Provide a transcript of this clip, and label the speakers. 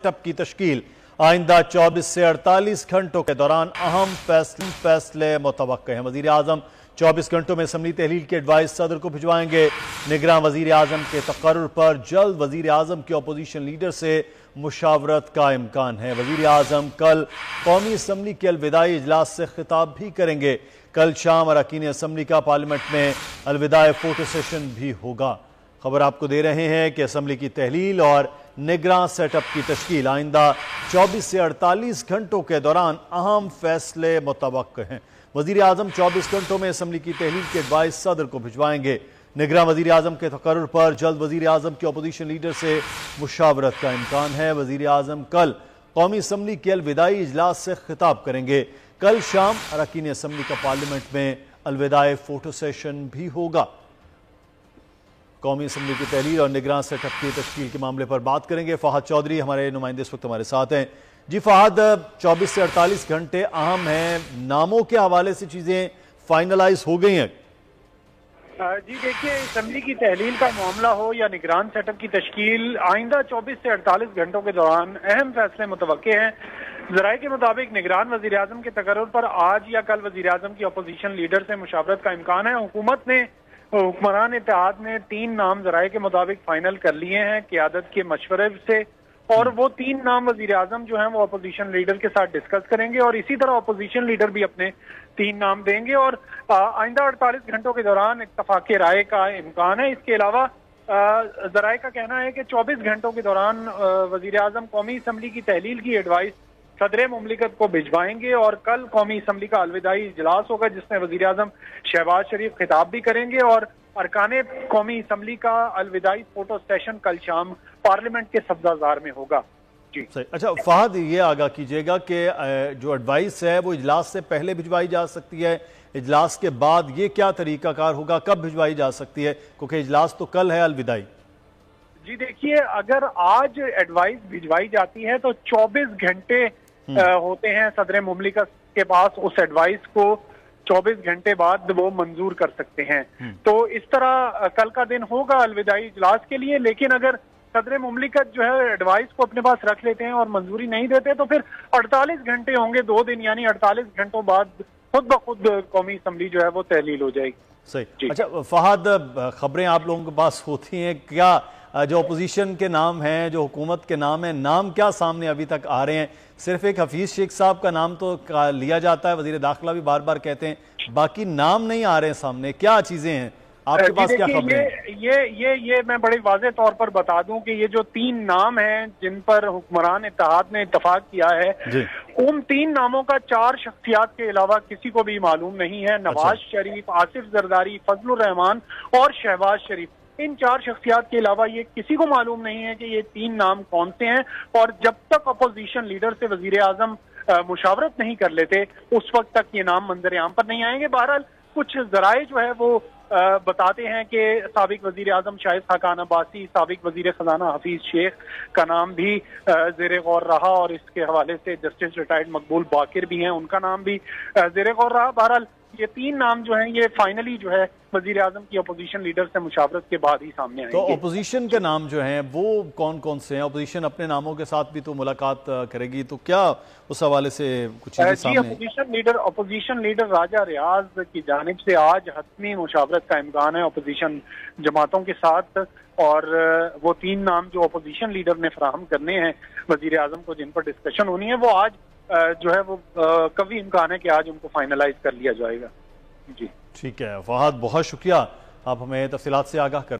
Speaker 1: Setup की तश्कील आइंदा 24 से 48 घंटों के दौरान अहम फैसले मुतवक्के हैं। वज़ीर आज़म 24 घंटों में असम्बली तहलील की एडवाइस सदर को भिजवाएंगे। निगरान वज़ीर आज़म के तकर्रुर पर जल्द वज़ीर आज़म के अपोजिशन लीडर से मुशावरत का इम्कान है। वज़ीर आज़म कल कौमी असम्बली के अलविदाई इजलास से खिताब भी करेंगे। कल शाम अरकान असम्बली का पार्लियामेंट में अलविदाई फोटो सेशन भी होगा। खबर आपको दे रहे हैं कि असम्बली की तहलील और निगरान सेटअप की तश्कील आइंदा 24 से 48 घंटों के दौरान अहम फैसले मुतवक्के हैं। वज़ीर आज़म 24 घंटों में असम्बली की तहलील के एडवाइस सदर को भिजवाएंगे। निगरान वज़ीर आज़म के तकर्रुर पर जल्द वज़ीर आज़म के अपोजिशन लीडर से मुशावरत का इम्कान है। वज़ीर आज़म कल कौमी असम्बली के अलविदाई इजलास से खिताब करेंगे। कल शाम अरकान असम्बली का पार्लियामेंट में अलविदाई फोटो सेशन भी होगा। कौमी असम्बली की तहलील और निगरान सेटअप की तश्कील के मामले पर बात करेंगे। फहद चौधरी हमारे नुमाइंदे इस वक्त हमारे साथ हैं। जी फहद, 24 से 48 घंटे अहम हैं, नामों के हवाले से चीज़ें फाइनलाइज हो गई हैं?
Speaker 2: जी देखिए, असम्बली की तहलील का मामला हो या निगरान सेटअप की तश्कील, आइंदा 24 से 48 घंटों के दौरान अहम फैसले मुतवक्के हैं। ज़राए के मुताबिक निगरान वज़ीर आज़म के तकर्रुर पर आज या कल वज़ीर आज़म की अपोजिशन लीडर से मुशावरत का इम्कान है। हुकूमत ने हुक्मरान इत्तेहाद ने 3 नाम ज़राए के मुताबिक फाइनल कर लिए हैं क़यादत के मशवरे से, और वो 3 नाम वज़ीर आज़म जो हैं वो अपोजिशन लीडर के साथ डिस्कस करेंगे और इसी तरह अपोजिशन लीडर भी अपने 3 नाम देंगे और आइंदा 48 घंटों के दौरान इत्तफाक़ राय का इम्कान है। इसके अलावा ज़राए का कहना है कि 24 घंटों के दौरान वज़ीर आज़म कौमी असम्बली की तहलील की एडवाइस सदर मुमलिकत को भिजवाएंगे और कल कौमी असम्बली का अलविदाई इजलास होगा जिसमें वज़ीर आज़म शहबाज शरीफ खिताब भी करेंगे और अरकान कौमी असम्बली का अलविदाई फोटो सेशन कल शाम पार्लियामेंट के सब्ज़ाजार में होगा। जी
Speaker 1: अच्छा फहद, ये आगाह कीजिएगा कि जो एडवाइस है वो इजलास से पहले भिजवाई जा सकती है, इजलास के बाद ये क्या तरीकाकार होगा, कब भिजवाई जा सकती है, क्योंकि इजलास तो कल है अलविदाई?
Speaker 2: जी देखिए, अगर आज एडवाइस भिजवाई जाती है तो 24 घंटे होते हैं सदर मुमलिकत के पास उस एडवाइस को 24 घंटे बाद वो मंजूर कर सकते हैं। तो इस तरह कल का दिन होगा अलविदाई इजलास के लिए, लेकिन अगर सदर मुमलिकत जो है एडवाइस को अपने पास रख लेते हैं और मंजूरी नहीं देते तो फिर 48 घंटे होंगे, 2 दिन, यानी 48 घंटों बाद खुद ब खुद कौमी असम्बली जो है वो तहलील हो जाएगी।
Speaker 1: सही। अच्छा फहद, खबरें आप लोगों के पास होती हैं क्या, जो अपोजिशन के नाम हैं, जो हुकूमत के नाम हैं, नाम क्या सामने अभी तक आ रहे हैं? सिर्फ एक हफीज शेख साहब का नाम तो लिया जाता है, वजीर दाखिला भी बार बार कहते हैं, बाकी नाम नहीं आ रहे हैं सामने। क्या चीजें हैं आपके पास, क्या खबरें हैं?
Speaker 2: ये मैं बड़े वाज़ेह तौर पर बता दूं कि ये जो 3 नाम हैं जिन पर हुक्मरान इत्तेहाद ने इत्तफाक किया है, उन 3 नामों का 4 शख्सियात के अलावा किसी को भी मालूम नहीं है। नवाज शरीफ, आसिफ जरदारी, फजलुर रहमान और शहबाज शरीफ, इन 4 शख्सियात के अलावा ये किसी को मालूम नहीं है कि ये 3 नाम कौन से हैं। और जब तक अपोजिशन लीडर से वजीर आजम मुशावरत नहीं कर लेते उस वक्त तक ये नाम मंजर आम पर नहीं आएंगे। बहरहाल कुछ जराए जो है वो बताते हैं कि साबिक वजीर आजम शाहिद खाकान अब्बासी, साबिक वजीर खजाना हफीज शेख का नाम भी ज़ेर गौर रहा और इसके हवाले से जस्टिस रिटायर्ड मकबूल बाकिर भी हैं, उनका नाम भी ज़ेर गौर रहा। बहरहाल ये 3 नाम जो हैं ये फाइनली जो है वजीर आजम की अपोजिशन लीडर से मुशावरत के बाद ही सामने आएंगे।
Speaker 1: तो अपोजिशन के नाम जो हैं वो कौन कौन से हैं? अपोजिशन अपने नामों के साथ भी तो मुलाकात करेगी, तो क्या उस हवाले से कुछ चीजें सामने?
Speaker 2: अपोजिशन लीडर राजा रियाज की जानिब से आज हतमी मुशावरत का इम्कान है अपोजिशन जमातों के साथ, और वो 3 नाम जो अपोजिशन लीडर ने फराहम करने हैं वजीर आजम को, जिन पर डिस्कशन होनी है, वो आज जो है वो कभी इम्कान है कि आज उनको फाइनलाइज कर लिया जाएगा। जी
Speaker 1: ठीक है फहद, बहुत शुक्रिया, आप हमें तफसीलात से आगाह कर